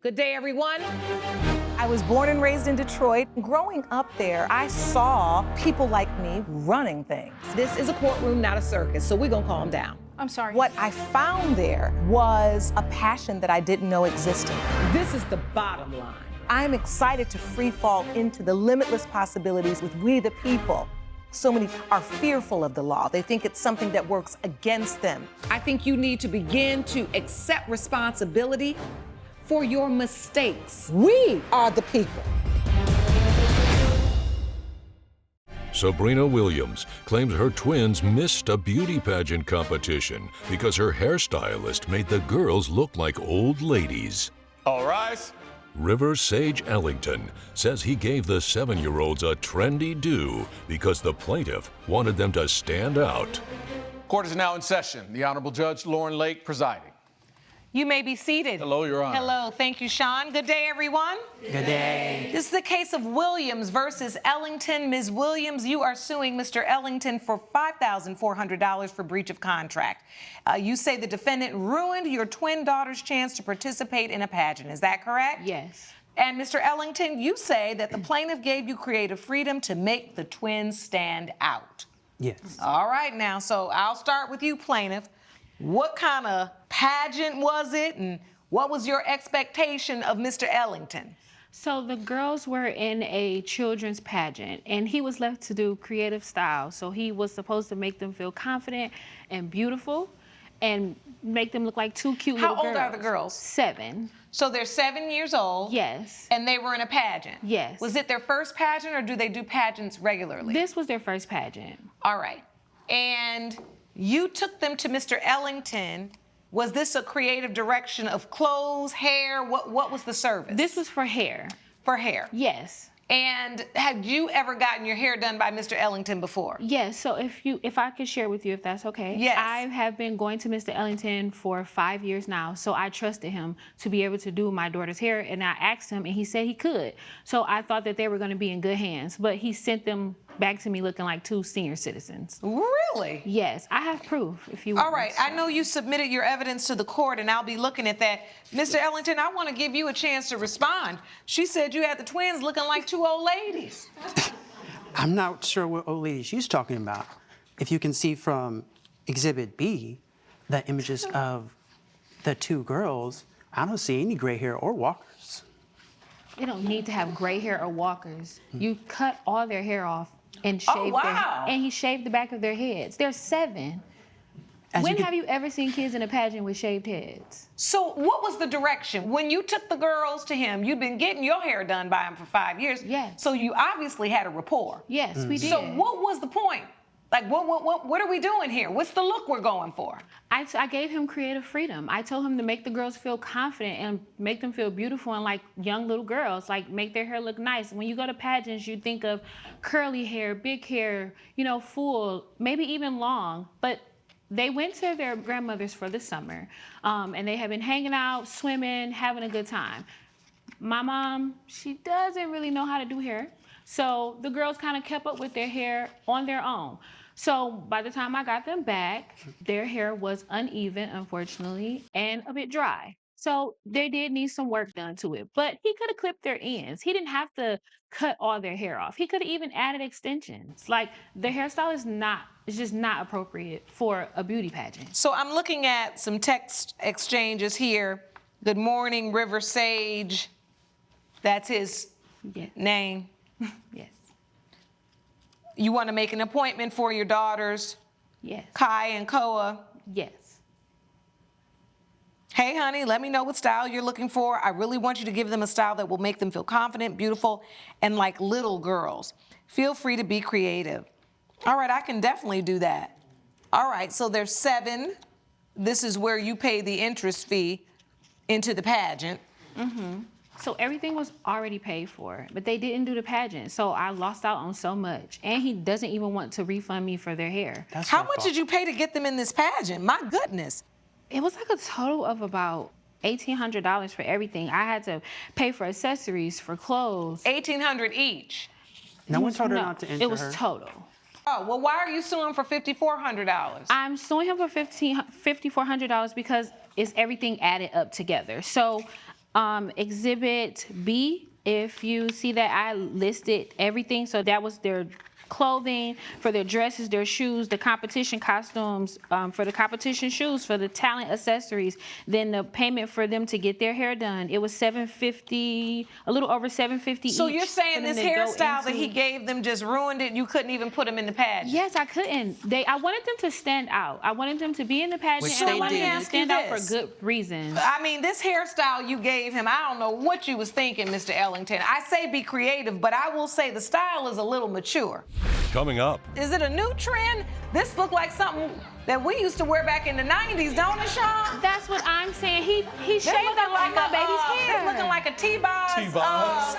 Good day, everyone. I was born and raised in Detroit. Growing up there, I saw people like me running things. This is a courtroom, not a circus, so we're gonna calm down. I'm sorry. What I found there was a passion that I didn't know existed. This is the bottom line. I'm excited to free fall into the limitless possibilities with we the people. So many are fearful of the law. They think it's something that works against them. I think you need to begin to accept responsibility for your mistakes. We are the people. Sabrina Williams claims her twins missed a beauty pageant competition because her hairstylist made the girls look like old ladies. All rise. River Sage Ellington says he gave the 7-year-olds a trendy do because the plaintiff wanted them to stand out. Court is now in session. The Honorable Judge Lauren Lake presiding. You may be seated. Hello, Your Honor. Hello, thank you, Sean. Good day, everyone. Good day. This is the case of Williams versus Ellington. Ms. Williams, you are suing Mr. Ellington for $5,400 for breach of contract. You say the defendant ruined your twin daughter's chance to participate in a pageant. Is that correct? Yes. And Mr. Ellington, you say that the plaintiff gave you creative freedom to make the twins stand out. Yes. All right, now, so I'll start with you, plaintiff. What kind of pageant was it, and what was your expectation of Mr. Ellington? So the girls were in a children's pageant, and he was left to do creative style. So he was supposed to make them feel confident and beautiful and make them look like two cute little girls. How old are the girls? 7. So they're 7 years old? Yes. And they were in a pageant? Yes. Was it their first pageant, or do they do pageants regularly? This was their first pageant. All right. And you took them to Mr. Ellington. Was this a creative direction of clothes, hair? What was the service? This was for hair. For hair? Yes. And had you ever gotten your hair done by Mr. Ellington before? Yes, so if I could share with you, if that's okay. Yes. I have been going to Mr. Ellington for 5 years now, so I trusted him to be able to do my daughter's hair, and I asked him, and he said he could. So I thought that they were gonna be in good hands, but he sent them back to me looking like 2 senior citizens. Really? Yes, I have proof if you want. All right, I know you submitted your evidence to the court, and I'll be looking at that. Mr. Ellington, I want to give you a chance to respond. She said you had the twins looking like 2 old ladies. I'm not sure what old lady she's talking about. If you can see from Exhibit B, the images of the 2 girls, I don't see any gray hair or walkers. They don't need to have gray hair or walkers. You cut all their hair off and shaved and he shaved the back of their heads. They're 7. When have you ever seen kids in a pageant with shaved heads? So what was the direction? When you took the girls to him, you'd been getting your hair done by him for 5 years. Yes. So you obviously had a rapport. Yes, we did. So what was the point? Like, what are we doing here? What's the look we're going for? I gave him creative freedom. I told him to make the girls feel confident and make them feel beautiful and like young little girls, like make their hair look nice. When you go to pageants, you think of curly hair, big hair, you know, full, maybe even long, but they went to their grandmother's for the summer, and they have been hanging out, swimming, having a good time. My mom, she doesn't really know how to do hair, so the girls kind of kept up with their hair on their own. So by the time I got them back, their hair was uneven, unfortunately, and a bit dry. So they did need some work done to it, but he could have clipped their ends. He didn't have to cut all their hair off. He could have even added extensions. Like, the hairstyle is just not appropriate for a beauty pageant. So I'm looking at some text exchanges here. Good morning, River Sage. That's his name. Yes. You want to make an appointment for your daughters, Yes. Kai and Koa. Yes. Hey, honey, let me know what style you're looking for. I really want you to give them a style that will make them feel confident, beautiful, and like little girls. Feel free to be creative. All right, I can definitely do that. All right, so there's 7. This is where you pay the interest fee into the pageant. Mm-hmm. So everything was already paid for, but they didn't do the pageant, so I lost out on so much. And he doesn't even want to refund me for their hair. How much did you pay to get them in this pageant? My goodness. It was like a total of about $1,800 for everything. I had to pay for accessories, for clothes. $1,800 each. No one told her not to enter It was her. total. Oh, well, why are you suing for $5,400? I'm suing him for $5,400 because it's everything added up together. So Exhibit B, if you see that I listed everything, so that was their clothing, for their dresses, their shoes, the competition costumes, for the competition shoes, for the talent accessories, then the payment for them to get their hair done. It was $750, a little over $750 So each you're saying for them this to go hairstyle that into- he gave them just ruined it? You couldn't even put them in the pageant? Yes, I couldn't. I wanted them to stand out. I wanted them to be in the pageant, Which and I they wanted did. them to Let me stand ask out you for this. good reasons. I mean, this hairstyle you gave him, I don't know what you was thinking, Mr. Ellington. I say be creative, but I will say the style is a little mature. Coming up, Is it a new trend? This looked like something that we used to wear back in the 90s, don't it, Sean? That's what I'm saying. He They're shaved looking up like my baby's hair. It's looking like a T-Boz, T-Boz.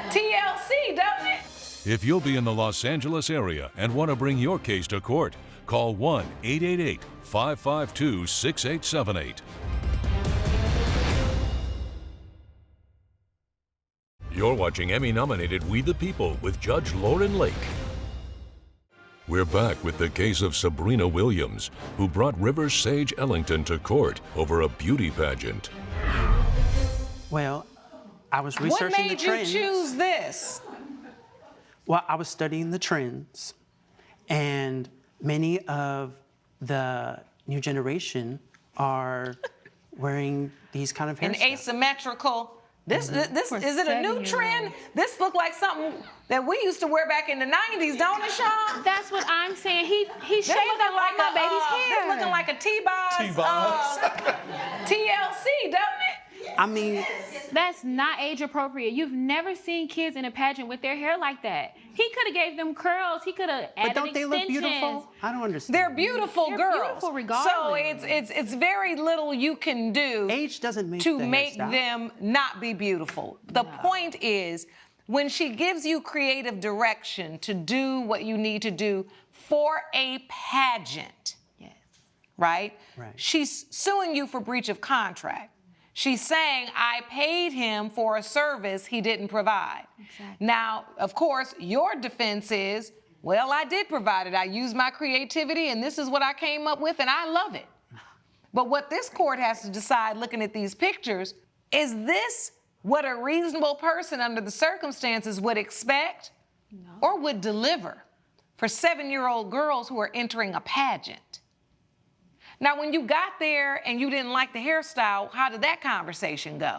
TLC, doesn't it? if you'll be in the Los Angeles area and want to bring your case to court, call 1-888-552-6878. You're watching Emmy-nominated We the People with Judge Lauren Lake. We're back with the case of Sabrina Williams, who brought River Sage Ellington to court over a beauty pageant. Well, I was What researching the made you trends. choose this? Well, I was studying the trends, and many of the new generation are wearing these kind of An hairstyles. asymmetrical. This For is it a new 7-year-olds. trend? This looked like something that we used to wear back in the 90s, don't it, Sean? That's what I'm saying. He They're shaved up like my baby's hair. They're looking like a T-Boz, T-Boz. TLC, don't it? I mean, That's not age appropriate. You've never seen kids in a pageant with their hair like that. He could have gave them curls. He could have added but don't they look extensions. beautiful? I don't understand. They're beautiful They're girls. beautiful So regardless. it's very little you can do Age doesn't make to the make hairstyle. them not be beautiful. The point is, when she gives you creative direction to do what you need to do for a pageant, Yes. right? Right. She's suing you for breach of contract. She's saying, I paid him for a service he didn't provide. Exactly. Now, of course, your defense is, well, I did provide it. I used my creativity, and this is what I came up with, and I love it. But what this court has to decide, looking at these pictures, is this what a reasonable person under the circumstances would expect or would deliver for 7-year-old girls who are entering a pageant? Now, when you got there and you didn't like the hairstyle, how did that conversation go?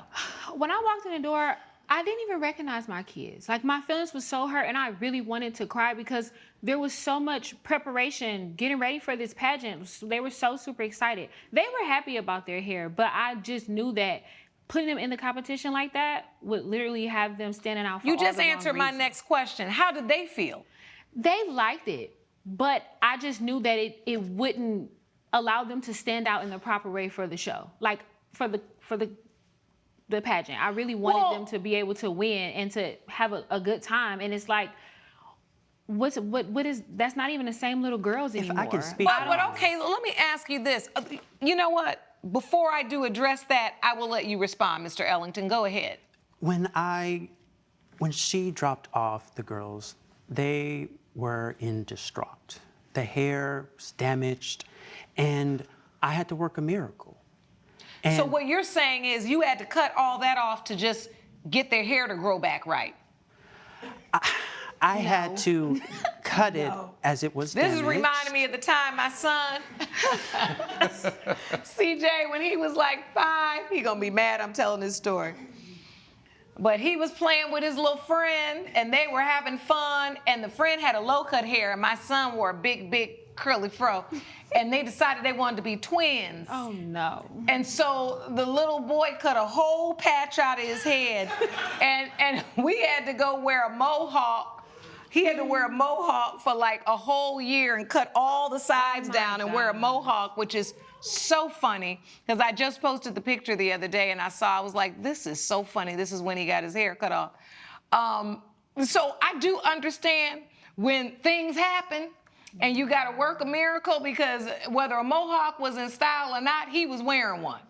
When I walked in the door, I didn't even recognize my kids. Like, my feelings were so hurt, and I really wanted to cry because there was so much preparation getting ready for this pageant. They were so super excited. They were happy about their hair, but I just knew that putting them in the competition like that would literally have them standing out for You all just the wrong answered my reasons. next question. How did they feel? They liked it, but I just knew that it wouldn't allow them to stand out in the proper way for the show, like for the pageant. I really wanted them to be able to win and to have a good time. And it's like, what is that's not even the same little girls anymore. I can speak- But okay, let me ask you this. You know what? Before I do address that, I will let you respond, Mr. Ellington. Go ahead. When she dropped off the girls, they were in distraught. The hair was damaged, and I had to work a miracle. And So what you're saying is you had to cut all that off to just get their hair to grow back right. I had to cut it as it was This damaged. is reminding me of the time my son, CJ, when he was like 5, he gonna be mad I'm telling this story. But he was playing with his little friend and they were having fun, and the friend had a low cut hair and my son wore a big curly fro, and they decided they wanted to be twins. Oh no. And so the little boy cut a whole patch out of his head, and we had to go wear a mohawk. He had to wear a mohawk for like a whole year and cut all the sides down and wear a mohawk, which is so funny because I just posted the picture the other day and I was like, this is so funny. This is when he got his hair cut off. So I do understand when things happen and you got to work a miracle, because whether a mohawk was in style or not, he was wearing one.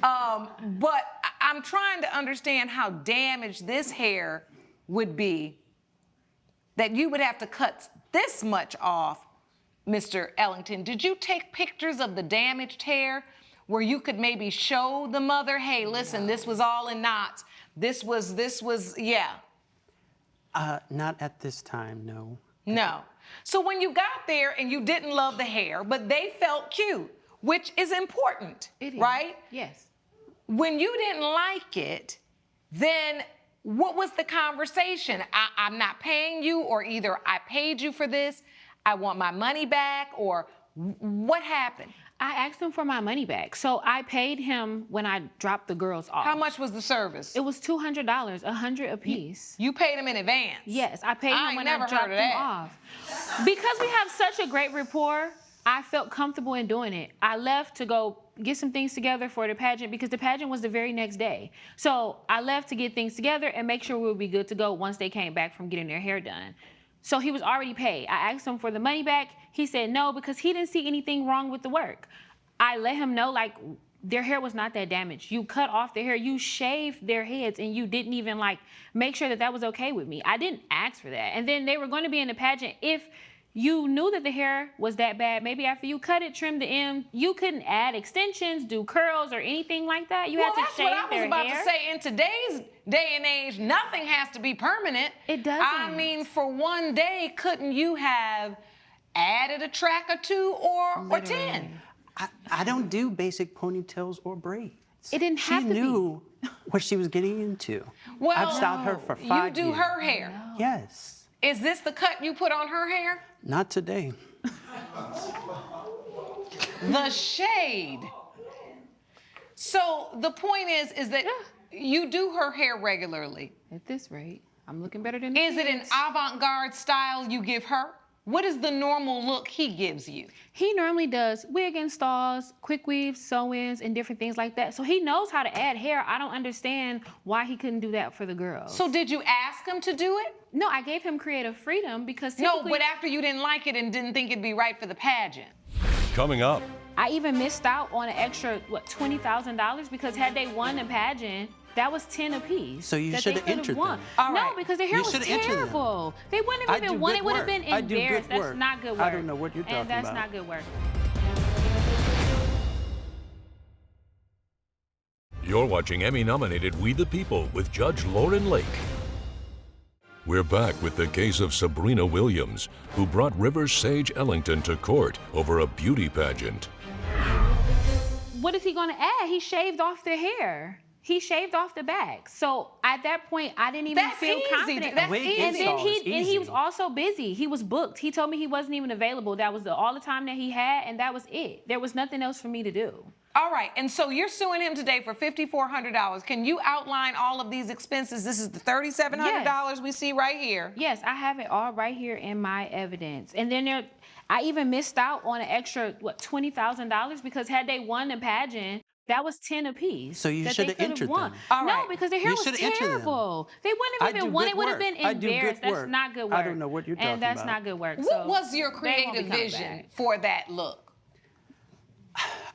But I'm trying to understand how damaged this hair would be that you would have to cut this much off, Mr. Ellington. Did you take pictures of the damaged hair? where you could maybe show the mother, hey, listen, this was all in knots. This was, yeah. Not at this time, no. No. So when you got there and you didn't love the hair, but they felt cute, which is important, It is. right? Yes. When you didn't like it, then what was the conversation? I'm not paying you, or either I paid you for this, I want my money back, or what happened? I asked him for my money back. So I paid him when I dropped the girls off. How much was the service? It was $200, $100 a piece. You paid him in advance? Yes, I paid him when I dropped heard of them that. off. Because we have such a great rapport, I felt comfortable in doing it. I left to go get some things together for the pageant because the pageant was the very next day. So I left to get things together and make sure we would be good to go once they came back from getting their hair done. So he was already paid. I asked him for the money back. He said no because he didn't see anything wrong with the work. I let him know, like, their hair was not that damaged. You cut off their hair, you shaved their heads, and you didn't even, like, make sure that that was okay with me. I didn't ask for that. And then they were going to be in the pageant. If you knew that the hair was that bad, maybe after you cut it, trim the end, you couldn't add extensions, do curls, or anything like that. You had to shave their hair. Well, that's what I was about to say. In today's day and age, nothing has to be permanent. It doesn't. I mean, for one day, couldn't you have added a track or two or 10? I don't do basic ponytails or braids. It didn't have to She be. knew what she was getting into. Well, I've styled her for 5 years. You do her hair. Yes. Is this the cut you put on her hair? Not today. The shade. So the point is that you do her hair regularly. At this rate, I'm looking better than the Is it an kids. avant-garde style you give her? What is the normal look he gives you? He normally does wig installs, quick weaves, sew-ins, and different things like that. So he knows how to add hair. I don't understand why he couldn't do that for the girls. So did you ask him to do it? No, I gave him creative freedom because No, typically... but after you didn't like it and didn't think it'd be right for the pageant. Coming up, I even missed out on an extra, $20,000 because had they won the pageant, that was 10 apiece. So you that should they have could've entered won. them. All No, right. because their hair You was should have entered them. terrible. They wouldn't I have do even won. good It would have work. been I do good embarrassed. That's work. not good work. I don't know what you're talking And that's about. not good work. you're watching Emmy-nominated We the People with Judge Lauren Lake. We're back with the case of Sabrina Williams, who brought Rivers Sage Ellington to court over a beauty pageant. What is he going to add? He shaved off their hair. He shaved off the back. So at that point, I didn't even That's feel easy. confident. That's Wig easy. And then install is he easy. was also busy. He was booked. He told me he wasn't even available. That was all the time that he had, and that was it. There was nothing else for me to do. All right, and so you're suing him today for $5,400. Can you outline all of these expenses? This is the $3,700 we see right here. Yes, I have it all right here in my evidence. And then I even missed out on an extra, $20,000 because had they won the pageant, that was 10 apiece. So you that should they have could've entered won. them. All No, right. because their hair You was should have entered them. terrible. They wouldn't I have do even won. good It would have work. been I do good embarrassed. That's work. not good work. I don't know what you're talking And that's about. not good work. What So was your they won't creative be coming vision back. for that look?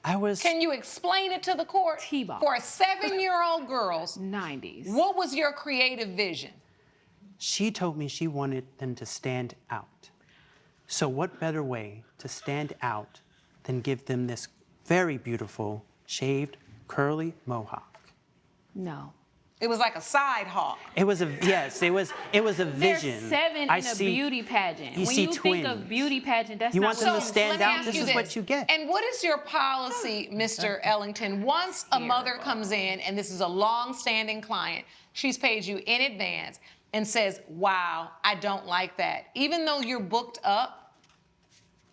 Can you explain it to the court? T-ball. For 7-year-old girls, 90s. what was your creative vision? She told me she wanted them to stand out. So what better way to stand out than give them this very beautiful, shaved, curly mohawk? No. It was like a side hawk. It was a vision. There's 7 I in a see, beauty pageant. you when see you think of twins. beauty pageant, that's You not want what them to you stand let me out? ask This you is what you get. And what is your policy, Mr. Ellington? Once a mother comes in, and this is a long-standing client, she's paid you in advance and says, wow, I don't like that. Even though you're booked up,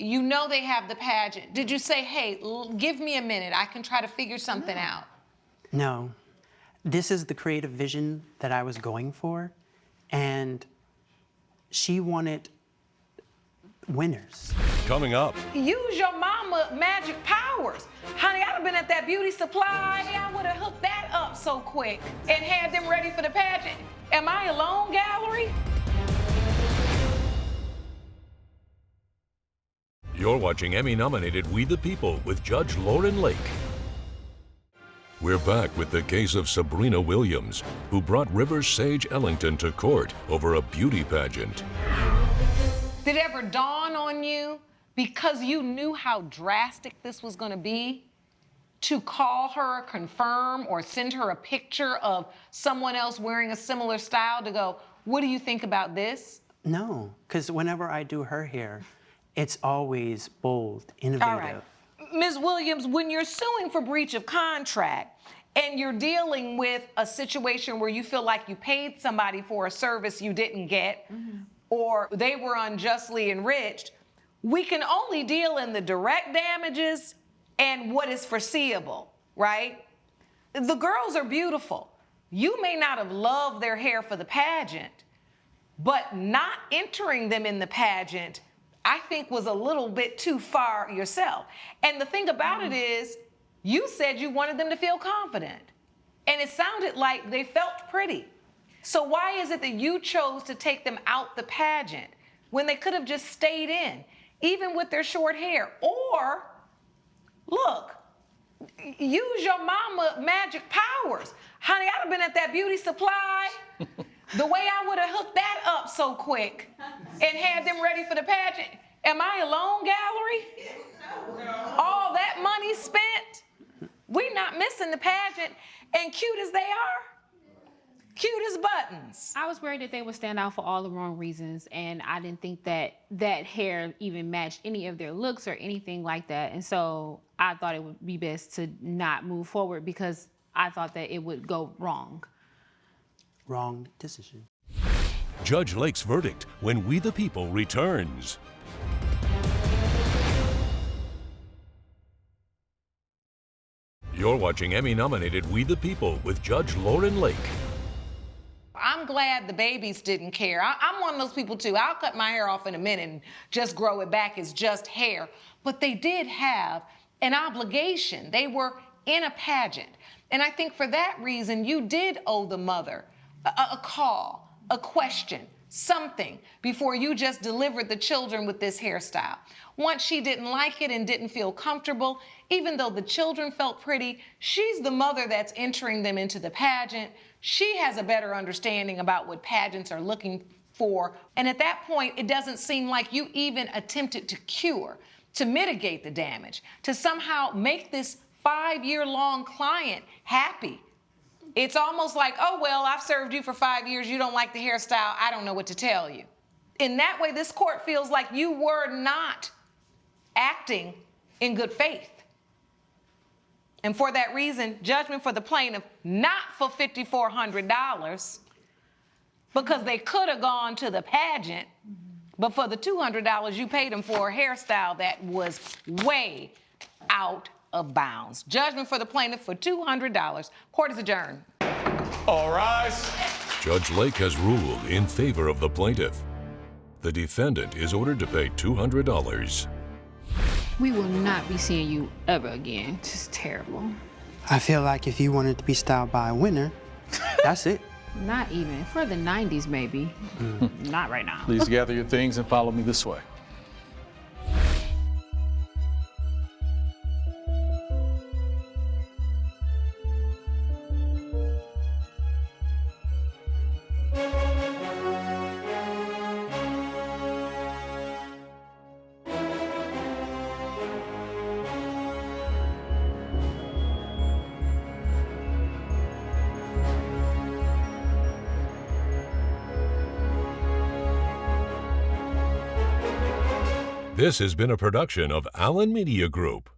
you know they have the pageant. Did you say, hey, give me a minute, I can try to figure something out? No. This is the creative vision that I was going for, and she wanted winners. Coming up, Use your mama magic powers. Honey, I'd have been at that beauty supply. I would have hooked that up so quick and had them ready for the pageant. Am I alone, gallery? you're watching Emmy-nominated We the People with Judge Lauren Lake. We're back with the case of Sabrina Williams, who brought Rivers Sage Ellington to court over a beauty pageant. Did it ever dawn on you, because you knew how drastic this was going to be, to call her, confirm, or send her a picture of someone else wearing a similar style to go, what do you think about this? No, because whenever I do her hair, it's always bold, innovative. All right. Ms. Williams, when you're suing for breach of contract and you're dealing with a situation where you feel like you paid somebody for a service you didn't get, or they were unjustly enriched, we can only deal in the direct damages and what is foreseeable, right? The girls are beautiful. You may not have loved their hair for the pageant, but not entering them in the pageant, I think, was a little bit too far yourself. And the thing about it is, you said you wanted them to feel confident, and it sounded like they felt pretty. So why is it that you chose to take them out the pageant when they could have just stayed in, even with their short hair? Or, look, use your mama magic powers. Honey, I'd have been at that beauty supply. The way I would have hooked that up so quick and had them ready for the pageant. Am I alone, gallery? All that money spent? We not missing the pageant, and cute as they are, cute as buttons. I was worried that they would stand out for all the wrong reasons, and I didn't think that that hair even matched any of their looks or anything like that. And so I thought it would be best to not move forward because I thought that it would go wrong. Wrong decision. Judge Lake's verdict when We the People returns. You're watching Emmy-nominated We the People with Judge Lauren Lake. I'm glad the babies didn't care. I'm one of those people too. I'll cut my hair off in a minute and just grow it back. It's just hair. But they did have an obligation. They were in a pageant. And I think for that reason, you did owe the mother a call, a question, something before you just delivered the children with this hairstyle. Once she didn't like it and didn't feel comfortable, even though the children felt pretty, she's the mother that's entering them into the pageant. She has a better understanding about what pageants are looking for. And at that point, it doesn't seem like you even attempted to cure, to mitigate the damage, to somehow make this 5-year-long client happy. It's almost like, oh, well, I've served you for 5 years. You don't like the hairstyle. I don't know what to tell you. In that way, this court feels like you were not acting in good faith. And for that reason, judgment for the plaintiff, not for $5,400, because they could have gone to the pageant, but for the $200 you paid them for a hairstyle that was way out of bounds. Judgment for the plaintiff for $200. Court is adjourned. All rise. Judge Lake has ruled in favor of the plaintiff. The defendant is ordered to pay $200. We will not be seeing you ever again. Just terrible. I feel like if you wanted to be styled by a winner, that's it. Not even. For the 90s, maybe. Not right now. Please gather your things and follow me this way. This has been a production of Allen Media Group.